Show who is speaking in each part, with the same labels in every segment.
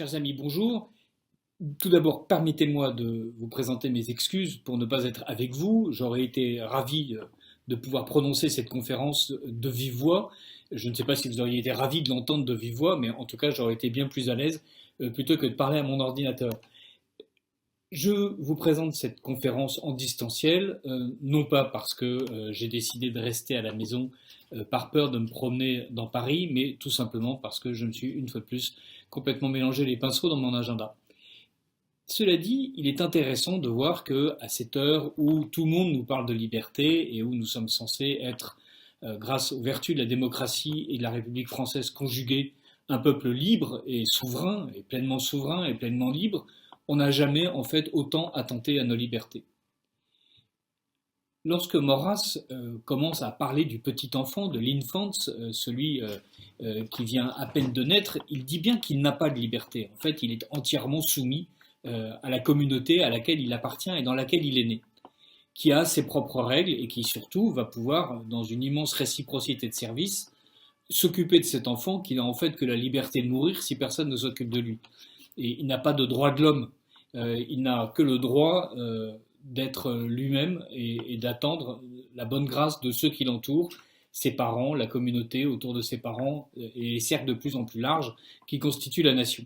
Speaker 1: Chers amis, bonjour. Tout d'abord, permettez-moi de vous présenter mes excuses pour ne pas être avec vous. J'aurais été ravi de pouvoir prononcer cette conférence de vive voix. Je ne sais pas si vous auriez été ravi de l'entendre de vive voix, mais en tout cas, j'aurais été bien plus à l'aise plutôt que de parler à mon ordinateur. Je vous présente cette conférence en distanciel, non pas parce que j'ai décidé de rester à la maison par peur de me promener dans Paris, mais tout simplement parce que je me suis une fois de plus complètement mélangé les pinceaux dans mon agenda. Cela dit, il est intéressant de voir que à cette heure où tout le monde nous parle de liberté et où nous sommes censés être, grâce aux vertus de la démocratie et de la République française conjuguée, un peuple libre et pleinement libre, on n'a jamais en fait autant attenté à nos libertés. Lorsque Maurras commence à parler du petit enfant, de l'infant, celui qui vient à peine de naître, il dit bien qu'il n'a pas de liberté. En fait, il est entièrement soumis à la communauté à laquelle il appartient et dans laquelle il est né, qui a ses propres règles et qui surtout va pouvoir, dans une immense réciprocité de service, s'occuper de cet enfant qui n'a en fait que la liberté de mourir si personne ne s'occupe de lui. Et il n'a pas de droit de l'homme, il n'a que le droit d'être lui-même et d'attendre la bonne grâce de ceux qui l'entourent, ses parents, la communauté autour de ses parents et les cercles de plus en plus larges qui constituent la nation.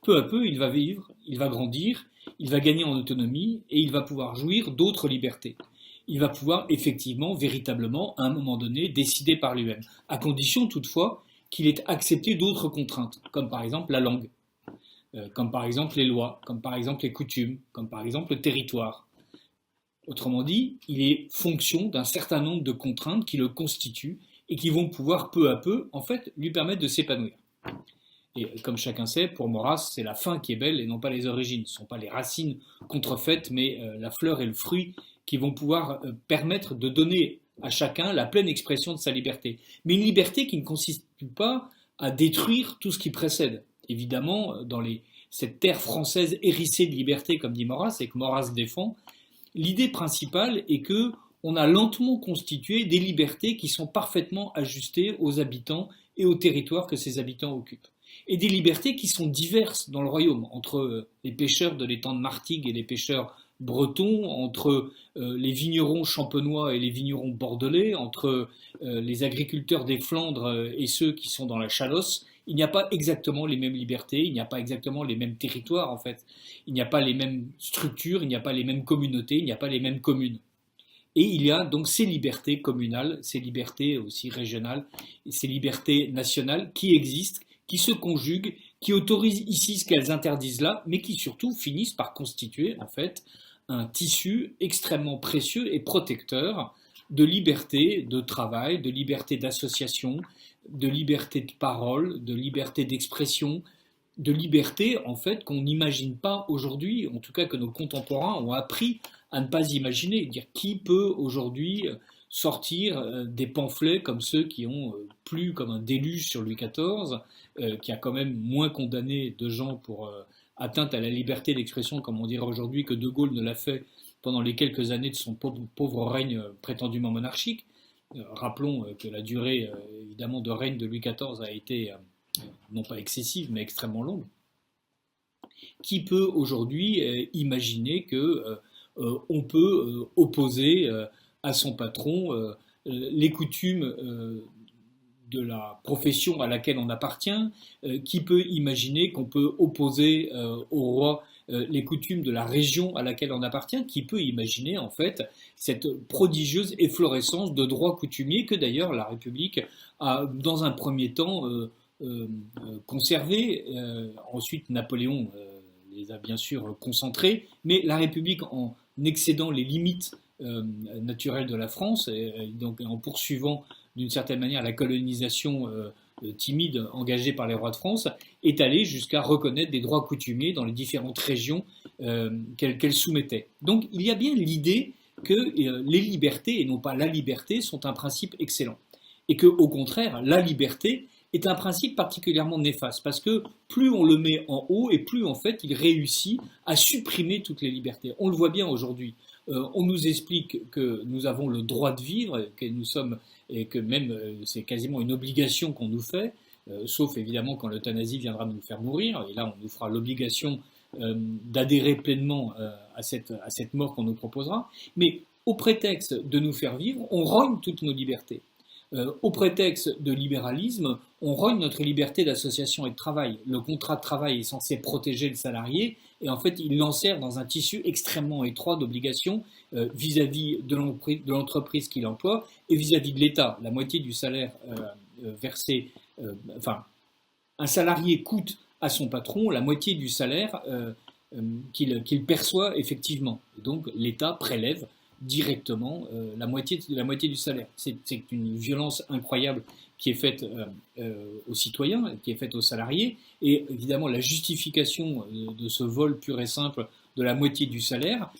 Speaker 1: Peu à peu, il va vivre, il va grandir, il va gagner en autonomie et il va pouvoir jouir d'autres libertés. Il va pouvoir effectivement, véritablement, à un moment donné, décider par lui-même, à condition toutefois qu'il ait accepté d'autres contraintes, comme par exemple la langue, comme par exemple les lois, comme par exemple les coutumes, comme par exemple le territoire. Autrement dit, il est fonction d'un certain nombre de contraintes qui le constituent et qui vont pouvoir peu à peu, en fait, lui permettre de s'épanouir. Et comme chacun sait, pour Maurras, c'est la fin qui est belle et non pas les origines. Ce ne sont pas les racines contrefaites, mais la fleur et le fruit qui vont pouvoir permettre de donner à chacun la pleine expression de sa liberté. Mais une liberté qui ne consiste pas à détruire tout ce qui précède. Évidemment, dans cette terre française hérissée de liberté, comme dit Maurras, et que Maurras défend, l'idée principale est que on a lentement constitué des libertés qui sont parfaitement ajustées aux habitants et au territoire que ces habitants occupent. Et des libertés qui sont diverses dans le royaume, entre les pêcheurs de l'étang de Martigues et les pêcheurs bretons, entre les vignerons champenois et les vignerons bordelais, entre les agriculteurs des Flandres et ceux qui sont dans la Chalosse. Il n'y a pas exactement les mêmes libertés, il n'y a pas exactement les mêmes territoires en fait, il n'y a pas les mêmes structures, il n'y a pas les mêmes communautés, il n'y a pas les mêmes communes. Et il y a donc ces libertés communales, ces libertés aussi régionales, ces libertés nationales qui existent, qui se conjuguent, qui autorisent ici ce qu'elles interdisent là, mais qui surtout finissent par constituer en fait un tissu extrêmement précieux et protecteur de liberté de travail, de liberté d'association, de liberté de parole, de liberté d'expression, de liberté en fait qu'on n'imagine pas aujourd'hui, en tout cas que nos contemporains ont appris à ne pas imaginer. Dire qui peut aujourd'hui sortir des pamphlets comme ceux qui ont plu comme un déluge sur Louis XIV, qui a quand même moins condamné de gens pour atteinte à la liberté d'expression, comme on dirait aujourd'hui, que De Gaulle ne l'a fait pendant les quelques années de son pauvre règne prétendument monarchique. Rappelons que la durée évidemment de règne de Louis XIV a été non pas excessive mais extrêmement longue. Qui peut aujourd'hui imaginer que on peut opposer à son patron les coutumes de la profession à laquelle on appartient, qui peut imaginer qu'on peut opposer au roi les coutumes de la région à laquelle on appartient, qui peut imaginer en fait cette prodigieuse efflorescence de droits coutumiers que d'ailleurs la République a dans un premier temps conservé, ensuite Napoléon les a bien sûr concentrés, mais la République en excédant les limites naturelles de la France et donc en poursuivant d'une certaine manière la colonisation timide engagée par les rois de France, est allée jusqu'à reconnaître des droits coutumiers dans les différentes régions qu'elle soumettait. Donc il y a bien l'idée que les libertés, et non pas la liberté, sont un principe excellent. Et que, au contraire, la liberté est un principe particulièrement néfaste, parce que plus on le met en haut, et plus en fait il réussit à supprimer toutes les libertés. On le voit bien aujourd'hui. On nous explique que nous avons le droit de vivre, que nous sommes, et que même c'est quasiment une obligation qu'on nous fait, sauf évidemment quand l'euthanasie viendra nous faire mourir, et là on nous fera l'obligation d'adhérer pleinement à cette mort qu'on nous proposera, mais au prétexte de nous faire vivre, on rogne toutes nos libertés. Au prétexte de libéralisme, on rogne notre liberté d'association et de travail. Le contrat de travail est censé protéger le salarié, et en fait, il l'enserre dans un tissu extrêmement étroit d'obligations vis-à-vis de l'entreprise qui l'emploie et vis-à-vis de l'État. La moitié du salaire versé, enfin, un salarié coûte à son patron la moitié du salaire qu'il perçoit effectivement. Et donc, l'État prélève directement la moitié du salaire. C'est une violence incroyable qui est faite aux citoyens, qui est faite aux salariés, et évidemment la justification de ce vol pur et simple de la moitié du salaire,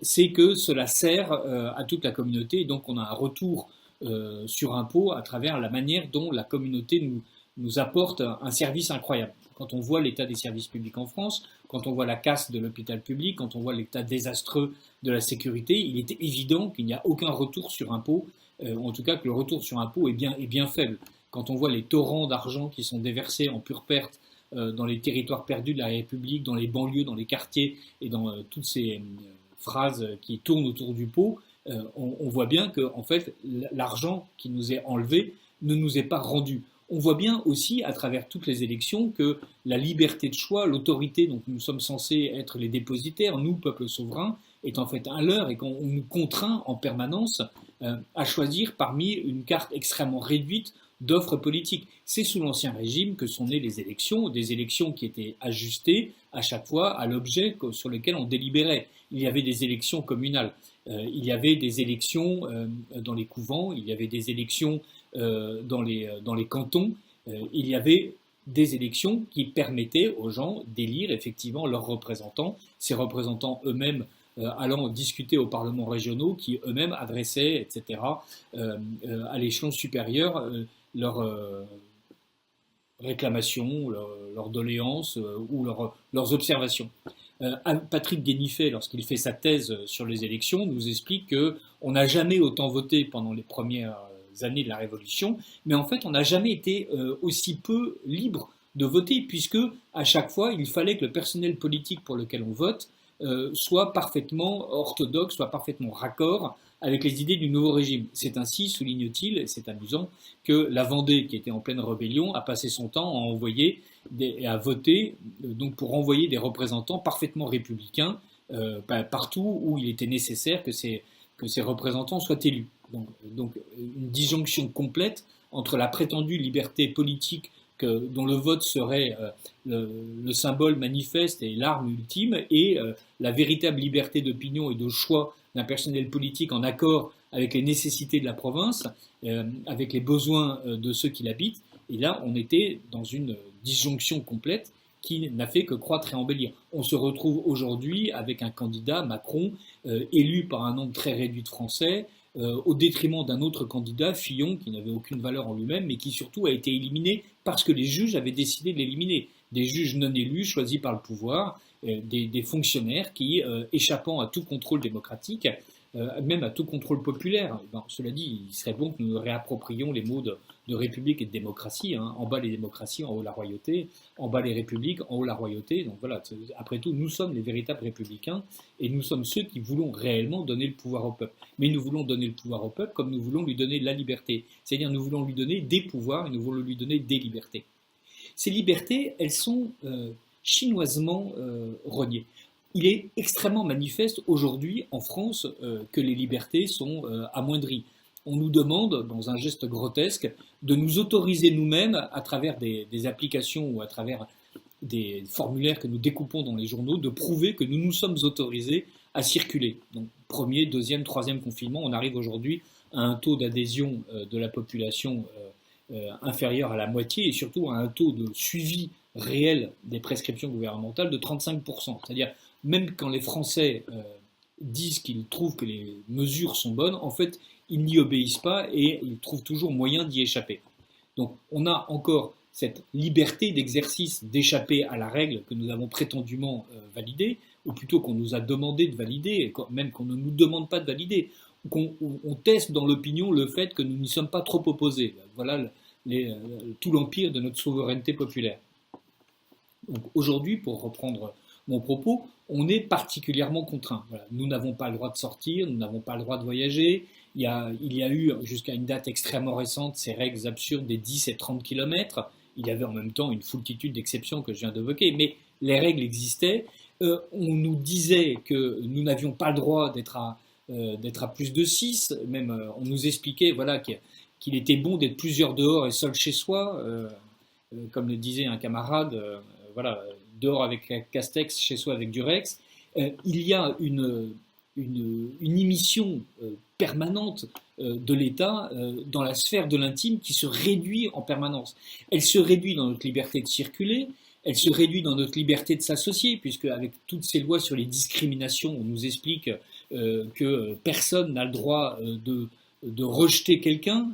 Speaker 1: c'est que cela sert à toute la communauté, et donc on a un retour sur impôt à travers la manière dont la communauté nous apporte un service incroyable. Quand on voit l'état des services publics en France, quand on voit la casse de l'hôpital public, quand on voit l'état désastreux de la sécurité, il est évident qu'il n'y a aucun retour sur impôt, en tout cas que le retour sur impôt est bien faible. Quand on voit les torrents d'argent qui sont déversés en pure perte dans les territoires perdus de la République, dans les banlieues, dans les quartiers et dans toutes ces phrases qui tournent autour du pot, on voit bien que en fait, l'argent qui nous est enlevé ne nous est pas rendu. On voit bien aussi, à travers toutes les élections, que la liberté de choix, l'autorité dont nous sommes censés être les dépositaires, nous, peuple souverain, est en fait un leurre et qu'on nous contraint en permanence à choisir parmi une carte extrêmement réduite d'offres politiques. C'est sous l'Ancien Régime que sont nées les élections, des élections qui étaient ajustées à chaque fois à l'objet sur lequel on délibérait. Il y avait des élections communales, il y avait des élections dans les couvents, il y avait des élections dans les cantons, il y avait des élections qui permettaient aux gens d'élire effectivement leurs représentants, ces représentants eux-mêmes allant discuter aux parlements régionaux qui eux-mêmes adressaient, etc., à l'échelon supérieur leurs réclamations, leurs doléances ou leurs observations. Patrick Guénifet, lorsqu'il fait sa thèse sur les élections, nous explique qu'on n'a jamais autant voté pendant les premières années de la Révolution, mais en fait, on n'a jamais été aussi peu libre de voter, puisque à chaque fois, il fallait que le personnel politique pour lequel on vote soit parfaitement orthodoxe, soit parfaitement raccord avec les idées du nouveau régime. C'est ainsi, souligne-t-il, et c'est amusant, que la Vendée, qui était en pleine rébellion, a passé son temps à envoyer et à voter donc pour envoyer des représentants parfaitement républicains partout où il était nécessaire que ces représentants soient élus. Donc une disjonction complète entre la prétendue liberté politique dont le vote serait le symbole manifeste et l'arme ultime, et la véritable liberté d'opinion et de choix d'un personnel politique en accord avec les nécessités de la province, avec les besoins de ceux qui l'habitent. Et là, on était dans une disjonction complète qui n'a fait que croître et embellir. On se retrouve aujourd'hui avec un candidat, Macron, élu par un nombre très réduit de Français, au détriment d'un autre candidat, Fillon, qui n'avait aucune valeur en lui-même, mais qui surtout a été éliminé parce que les juges avaient décidé de l'éliminer. Des juges non élus, choisis par le pouvoir, des fonctionnaires qui, échappant à tout contrôle démocratique, même à tout contrôle populaire. Cela dit, il serait bon que nous réapproprions les mots de république et de démocratie. Hein. En bas les démocraties, en haut la royauté. En bas les républiques, en haut la royauté. Donc voilà, après tout, nous sommes les véritables républicains et nous sommes ceux qui voulons réellement donner le pouvoir au peuple. Mais nous voulons donner le pouvoir au peuple comme nous voulons lui donner la liberté. C'est-à-dire nous voulons lui donner des pouvoirs et nous voulons lui donner des libertés. Ces libertés, elles sont chinoisement reniées. Il est extrêmement manifeste aujourd'hui en France que les libertés sont amoindries. On nous demande, dans un geste grotesque, de nous autoriser nous-mêmes, à travers des applications ou à travers des formulaires que nous découpons dans les journaux, de prouver que nous nous sommes autorisés à circuler. Donc, premier, deuxième, troisième confinement, on arrive aujourd'hui à un taux d'adhésion de la population inférieur à la moitié et surtout à un taux de suivi réel des prescriptions gouvernementales de 35%. C'est-à-dire, même quand les Français disent qu'ils trouvent que les mesures sont bonnes, en fait, ils n'y obéissent pas et ils trouvent toujours moyen d'y échapper. Donc, on a encore cette liberté d'exercice d'échapper à la règle que nous avons prétendument validée, ou plutôt qu'on nous a demandé de valider, même qu'on ne nous demande pas de valider, qu'on teste dans l'opinion le fait que nous n'y sommes pas trop opposés. Voilà tout l'empire de notre souveraineté populaire. Donc aujourd'hui, pour reprendre mon propos, on est particulièrement contraint. Voilà. Nous n'avons pas le droit de sortir, nous n'avons pas le droit de voyager. Il y a eu, jusqu'à une date extrêmement récente, ces règles absurdes des 10 et 30 kilomètres. Il y avait en même temps une foultitude d'exceptions que je viens d'évoquer, mais les règles existaient. On nous disait que nous n'avions pas le droit d'être à plus de 6. Même on nous expliquait voilà, qu'il était bon d'être plusieurs dehors et seul chez soi. Comme le disait un camarade, voilà, dehors avec Castex, chez soi avec Durex. Il y a une émission permanente de l'État dans la sphère de l'intime qui se réduit en permanence. Elle se réduit dans notre liberté de circuler, elle se réduit dans notre liberté de s'associer, puisque avec toutes ces lois sur les discriminations, on nous explique que personne n'a le droit de rejeter quelqu'un,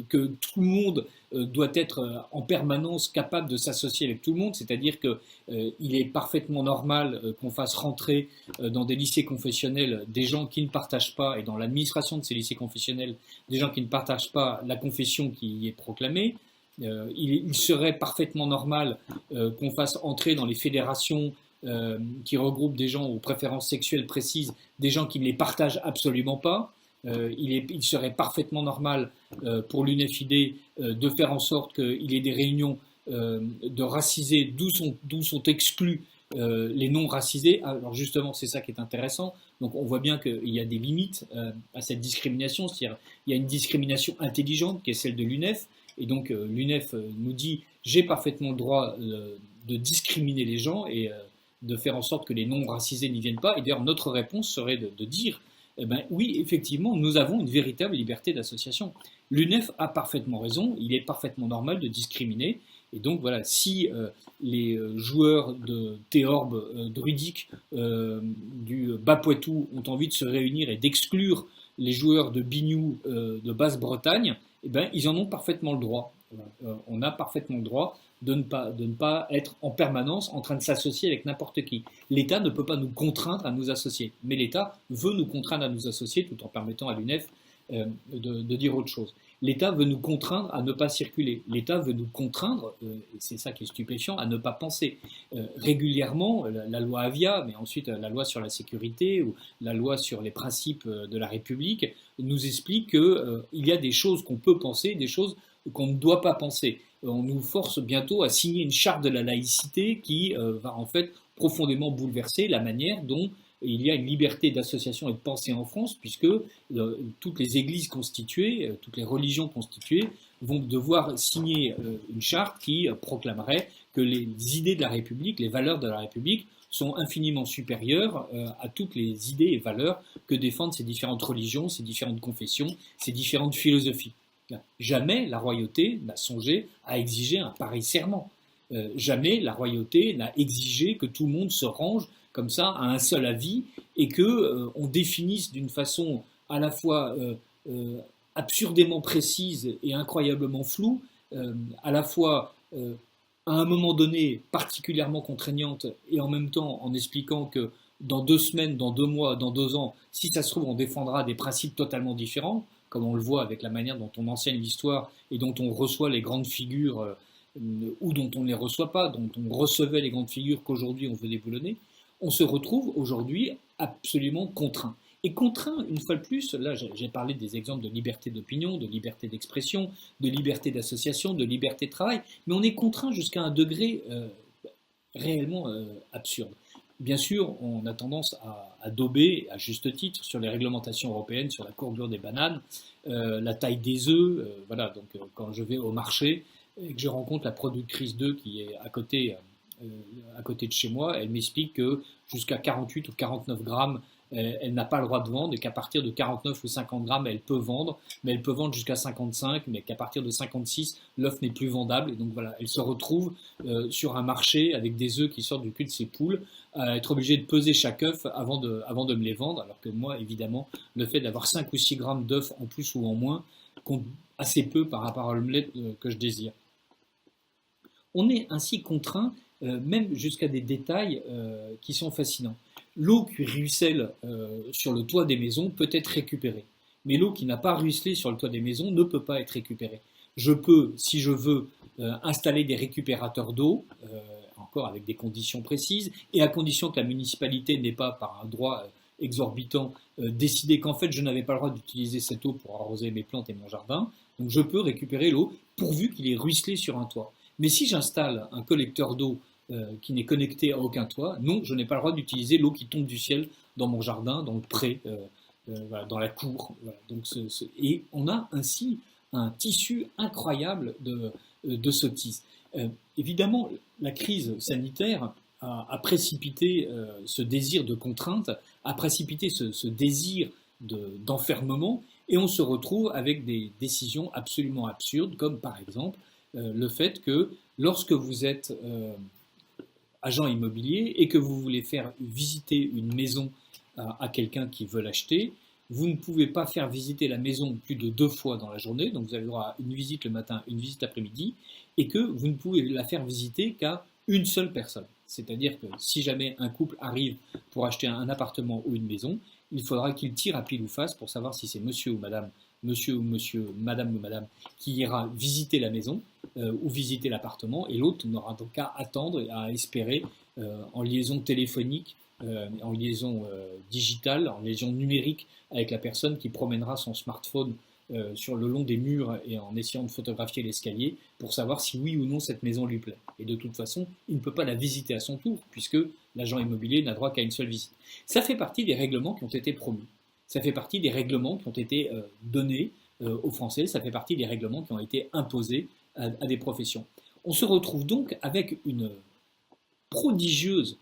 Speaker 1: que tout le monde doit être en permanence capable de s'associer avec tout le monde, c'est-à-dire qu'il est parfaitement normal qu'on fasse rentrer dans des lycées confessionnels des gens qui ne partagent pas, et dans l'administration de ces lycées confessionnels, des gens qui ne partagent pas la confession qui y est proclamée. Il serait parfaitement normal qu'on fasse entrer dans les fédérations qui regroupent des gens aux préférences sexuelles précises, des gens qui ne les partagent absolument pas. Il serait parfaitement normal pour l'UNFID de faire en sorte qu'il y ait des réunions de racisés d'où sont exclus les non-racisés. Alors justement, c'est ça qui est intéressant. Donc on voit bien qu'il y a des limites à cette discrimination. C'est-à-dire il y a une discrimination intelligente qui est celle de l'UNEF. Et donc l'UNEF nous dit j'ai parfaitement le droit de discriminer les gens et de faire en sorte que les non-racisés n'y viennent pas. Et d'ailleurs notre réponse serait de dire eh ben, oui, effectivement, nous avons une véritable liberté d'association. L'UNEF a parfaitement raison, il est parfaitement normal de discriminer. Et donc voilà, si les joueurs de théorbes druidiques du Bas-Poitou ont envie de se réunir et d'exclure les joueurs de Bignou de Basse-Bretagne, eh ben, ils en ont parfaitement le droit. On a parfaitement le droit de ne pas être en permanence en train de s'associer avec n'importe qui. L'État ne peut pas nous contraindre à nous associer, mais l'État veut nous contraindre à nous associer tout en permettant à l'UNEF de dire autre chose. L'État veut nous contraindre à ne pas circuler. L'État veut nous contraindre, et c'est ça qui est stupéfiant, à ne pas penser. Régulièrement, la loi Avia, mais ensuite la loi sur la sécurité ou la loi sur les principes de la République nous explique qu'il y a des choses qu'on peut penser, des choses qu'on ne doit pas penser. On nous force bientôt à signer une charte de la laïcité qui va en fait profondément bouleverser la manière dont il y a une liberté d'association et de pensée en France, puisque toutes les églises constituées, toutes les religions constituées vont devoir signer une charte qui proclamerait que les idées de la République, les valeurs de la République sont infiniment supérieures à toutes les idées et valeurs que défendent ces différentes religions, ces différentes confessions, ces différentes philosophies. Jamais la royauté n'a songé à exiger un pareil serment. Jamais la royauté n'a exigé que tout le monde se range comme ça à un seul avis et que on définisse d'une façon à la fois absurdément précise et incroyablement floue, à la fois à un moment donné particulièrement contraignante et en même temps en expliquant que dans 2 semaines, dans 2 mois, dans 2 ans, si ça se trouve, on défendra des principes totalement différents, comme on le voit avec la manière dont on enseigne l'histoire et dont on reçoit les grandes figures ou dont on ne les reçoit pas, dont on recevait les grandes figures qu'aujourd'hui on veut déboulonner, on se retrouve aujourd'hui absolument contraint. Et contraint, une fois de plus, là j'ai parlé des exemples de liberté d'opinion, de liberté d'expression, de liberté d'association, de liberté de travail, mais on est contraint jusqu'à un degré réellement absurde. Bien sûr, on a tendance à dauber, à juste titre, sur les réglementations européennes, sur la courbure des bananes, la taille des œufs. Voilà, donc quand je vais au marché et que je rencontre la productrice d'œufs qui est à côté de chez moi, elle m'explique que jusqu'à 48 ou 49 grammes, elle n'a pas le droit de vendre et qu'à partir de 49 ou 50 grammes, elle peut vendre, mais elle peut vendre jusqu'à 55, mais qu'à partir de 56, l'œuf n'est plus vendable. Et donc voilà, elle se retrouve sur un marché avec des œufs qui sortent du cul de ses poules, à être obligée de peser chaque œuf avant de me les vendre, alors que moi, évidemment, le fait d'avoir 5 ou 6 grammes d'œufs en plus ou en moins compte assez peu par rapport à l'omelette que je désire. On est ainsi contraint, même jusqu'à des détails qui sont fascinants. L'eau qui ruisselle sur le toit des maisons peut être récupérée, mais l'eau qui n'a pas ruisselé sur le toit des maisons ne peut pas être récupérée. Je peux, si je veux, installer des récupérateurs d'eau, encore avec des conditions précises, et à condition que la municipalité n'ait pas, par un droit exorbitant, décidé qu'en fait je n'avais pas le droit d'utiliser cette eau pour arroser mes plantes et mon jardin. Donc je peux récupérer l'eau pourvu qu'il est ruisselé sur un toit. Mais si j'installe un collecteur d'eau qui n'est connecté à aucun toit, non, je n'ai pas le droit d'utiliser l'eau qui tombe du ciel dans mon jardin, dans le pré, voilà, dans la cour. Voilà. Donc, et on a ainsi un tissu incroyable de sottises. Évidemment, la crise sanitaire a précipité ce désir de contrainte, a précipité ce désir d'enfermement, et on se retrouve avec des décisions absolument absurdes, comme par exemple le fait que lorsque vous êtes agent immobilier et que vous voulez faire visiter une maison à quelqu'un qui veut l'acheter, vous ne pouvez pas faire visiter la maison plus de 2 fois dans la journée, donc vous avez le droit à une visite le matin, une visite l'après-midi, et que vous ne pouvez la faire visiter qu'à une seule personne. C'est-à-dire que si jamais un couple arrive pour acheter un appartement ou une maison, il faudra qu'il tire à pile ou face pour savoir si c'est monsieur ou madame, madame ou madame, qui ira visiter la maison ou visiter l'appartement, et l'autre n'aura donc qu'à attendre et à espérer en liaison téléphonique, en liaison digitale, en liaison numérique avec la personne qui promènera son smartphone sur le long des murs et en essayant de photographier l'escalier pour savoir si oui ou non cette maison lui plaît. Et de toute façon, il ne peut pas la visiter à son tour puisque l'agent immobilier n'a droit qu'à une seule visite. Ça fait partie des règlements qui ont été promus. Ça fait partie des règlements qui ont été donnés aux Français. Ça fait partie des règlements qui ont été imposés à des professions. On se retrouve donc avec une prodigieuse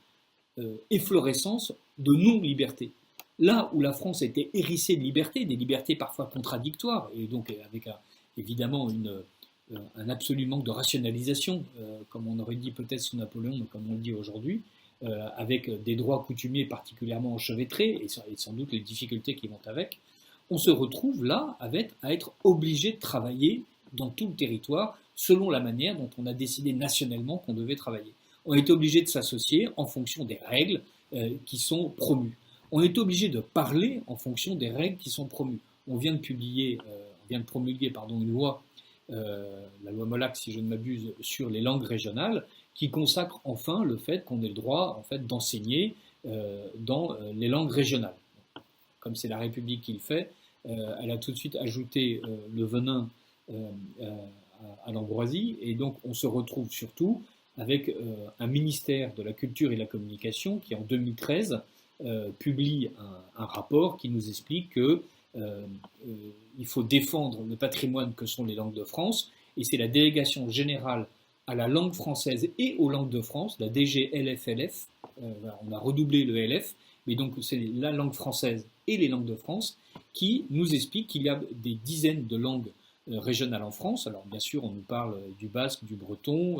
Speaker 1: efflorescence de non-liberté. Là où la France était hérissée de libertés, des libertés parfois contradictoires, et donc avec évidemment un absolu manque de rationalisation, comme on aurait dit peut-être sous Napoléon, mais comme on le dit aujourd'hui, avec des droits coutumiers particulièrement enchevêtrés, et sans doute les difficultés qui vont avec, on se retrouve là à être obligé de travailler dans tout le territoire selon la manière dont on a décidé nationalement qu'on devait travailler. On est obligé de s'associer en fonction des règles qui sont promues. On est obligé de parler en fonction des règles qui sont promues. On vient de promulguer une loi, la loi Molac si je ne m'abuse, sur les langues régionales, qui consacre enfin le fait qu'on ait le droit en fait, d'enseigner dans les langues régionales. Comme c'est la République qui le fait, elle a tout de suite ajouté le venin à l'ambroisie, et donc on se retrouve surtout avec un ministère de la Culture et de la Communication qui, en 2013, publie un rapport qui nous explique qu'il faut défendre le patrimoine que sont les langues de France, et c'est la délégation générale à la langue française et aux langues de France, la DGLFLF, on a redoublé le LF, mais donc c'est la langue française et les langues de France, qui nous explique qu'il y a des dizaines de langues régionales en France. Alors bien sûr, on nous parle du basque, du breton,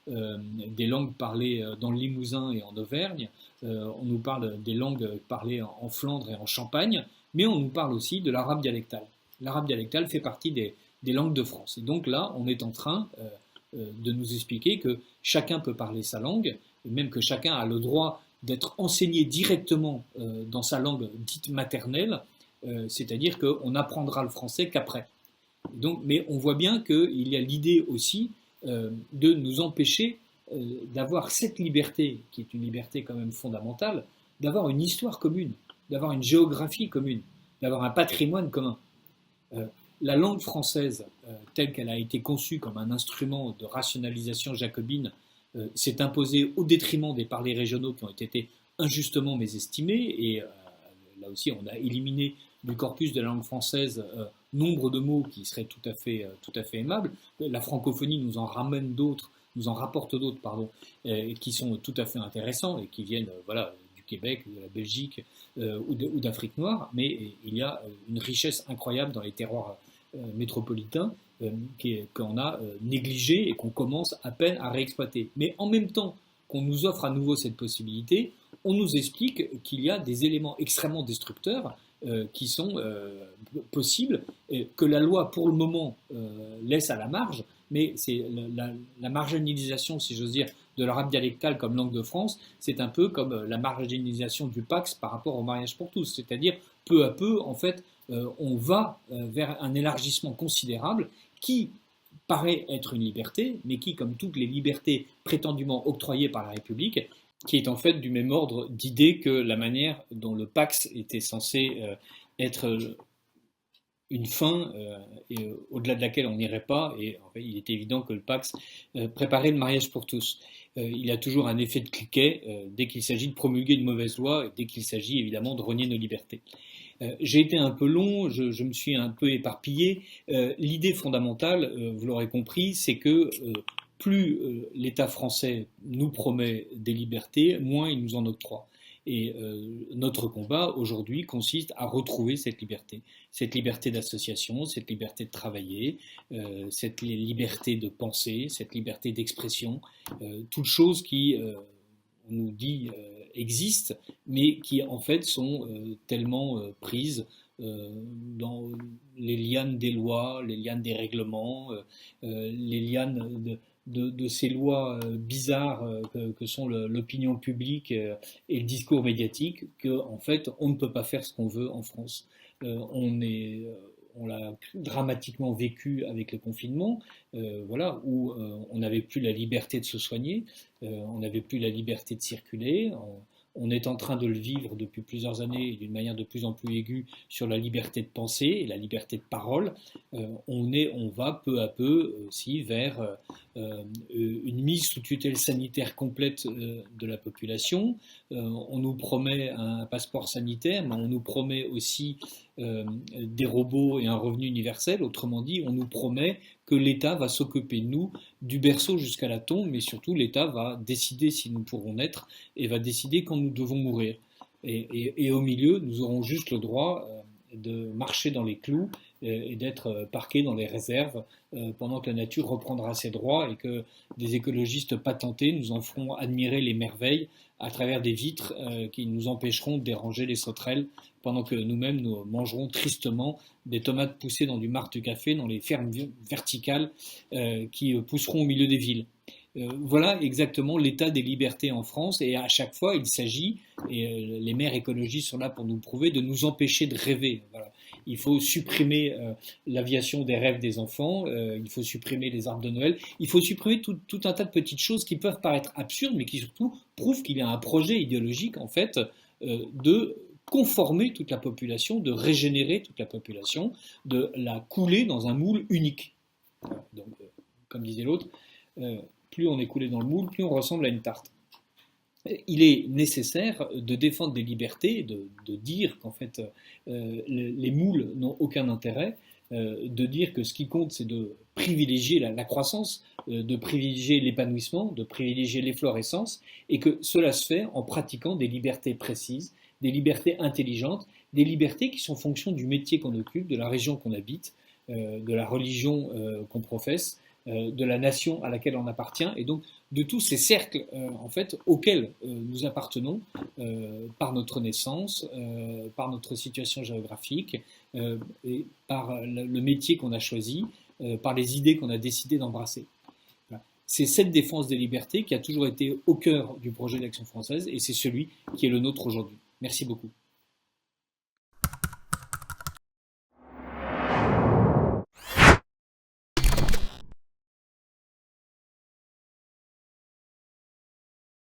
Speaker 1: des langues parlées dans le Limousin et en Auvergne, on nous parle des langues parlées en Flandre et en Champagne, mais on nous parle aussi de l'arabe dialectal. L'arabe dialectal fait partie des langues de France. Et donc là, on est en train de nous expliquer que chacun peut parler sa langue, et même que chacun a le droit d'être enseigné directement dans sa langue dite maternelle, c'est-à-dire qu'on n'apprendra le français qu'après. Donc, mais on voit bien qu'il y a l'idée aussi de nous empêcher d'avoir cette liberté, qui est une liberté quand même fondamentale, d'avoir une histoire commune, d'avoir une géographie commune, d'avoir un patrimoine commun. La langue française, telle qu'elle a été conçue comme un instrument de rationalisation jacobine, s'est imposée au détriment des parlers régionaux qui ont été injustement mésestimés, et là aussi on a éliminé du corpus de la langue française nombre de mots qui seraient tout à fait aimables. La francophonie nous en ramène d'autres, nous en rapporte d'autres, qui sont tout à fait intéressants et qui viennent du Québec, de la Belgique ou d'Afrique noire, mais il y a une richesse incroyable dans les terroirs métropolitains qu'on a négligé et qu'on commence à peine à réexploiter. Mais en même temps qu'on nous offre à nouveau cette possibilité, on nous explique qu'il y a des éléments extrêmement destructeurs qui sont possibles, que la loi pour le moment laisse à la marge, mais c'est la marginalisation, si j'ose dire, de l'arabe dialectal comme langue de France, c'est un peu comme la marginalisation du Pacs par rapport au mariage pour tous, c'est-à-dire peu à peu, en fait, on va vers un élargissement considérable qui, paraît être une liberté, mais qui, comme toutes les libertés prétendument octroyées par la République, qui est en fait du même ordre d'idée que la manière dont le Pax était censé être une fin au-delà de laquelle on n'irait pas, et en fait, il est évident que le Pax préparait le mariage pour tous. Il a toujours un effet de cliquet dès qu'il s'agit de promulguer une mauvaise loi, et dès qu'il s'agit évidemment de renier nos libertés. J'ai été un peu long, je me suis un peu éparpillé. L'idée fondamentale, vous l'aurez compris, c'est que plus l'État français nous promet des libertés, moins il nous en octroie. Et notre combat aujourd'hui consiste à retrouver cette liberté d'association, cette liberté de travailler, cette liberté de penser, cette liberté d'expression, toutes choses qui, on nous dit, existent, mais qui en fait sont tellement prises dans les lianes des lois, les lianes des règlements, les lianes de ces lois bizarres que sont l'opinion publique et le discours médiatique, qu'en fait, on ne peut pas faire ce qu'on veut en France. On l'a dramatiquement vécu avec le confinement, voilà, où on n'avait plus la liberté de se soigner, on n'avait plus la liberté de circuler. On est en train de le vivre depuis plusieurs années d'une manière de plus en plus aiguë sur la liberté de penser et la liberté de parole. On va peu à peu aussi vers une mise sous tutelle sanitaire complète de la population. On nous promet un passeport sanitaire, mais on nous promet aussi des robots et un revenu universel. Autrement dit, on nous promet que l'État va s'occuper de nous du berceau jusqu'à la tombe, mais surtout l'État va décider si nous pourrons naître et va décider quand nous devons mourir. Et au milieu, nous aurons juste le droit de marcher dans les clous et d'être parqués dans les réserves pendant que la nature reprendra ses droits et que des écologistes patentés nous en feront admirer les merveilles à travers des vitres qui nous empêcheront de déranger les sauterelles pendant que nous-mêmes nous mangerons tristement des tomates poussées dans du marc de café dans les fermes verticales qui pousseront au milieu des villes. Voilà exactement l'état des libertés en France et à chaque fois il s'agit, et les maires écologistes sont là pour nous le prouver, de nous empêcher de rêver. Voilà. Il faut supprimer l'aviation des rêves des enfants, il faut supprimer les arbres de Noël, il faut supprimer tout un tas de petites choses qui peuvent paraître absurdes mais qui surtout prouvent qu'il y a un projet idéologique en fait de conformer toute la population, de régénérer toute la population, de la couler dans un moule unique. Voilà. Donc, comme disait l'autre, plus on est coulé dans le moule, plus on ressemble à une tarte. Il est nécessaire de défendre des libertés, de dire qu'en fait les moules n'ont aucun intérêt, de dire que ce qui compte c'est de privilégier la croissance, de privilégier l'épanouissement, de privilégier l'efflorescence, et que cela se fait en pratiquant des libertés précises, des libertés intelligentes, des libertés qui sont en fonction du métier qu'on occupe, de la région qu'on habite, de la religion qu'on professe, de la nation à laquelle on appartient, et donc de tous ces cercles en fait auxquels nous appartenons par notre naissance, par notre situation géographique, et par le métier qu'on a choisi, par les idées qu'on a décidé d'embrasser. Voilà. C'est cette défense des libertés qui a toujours été au cœur du projet d'Action française et c'est celui qui est le nôtre aujourd'hui. Merci beaucoup.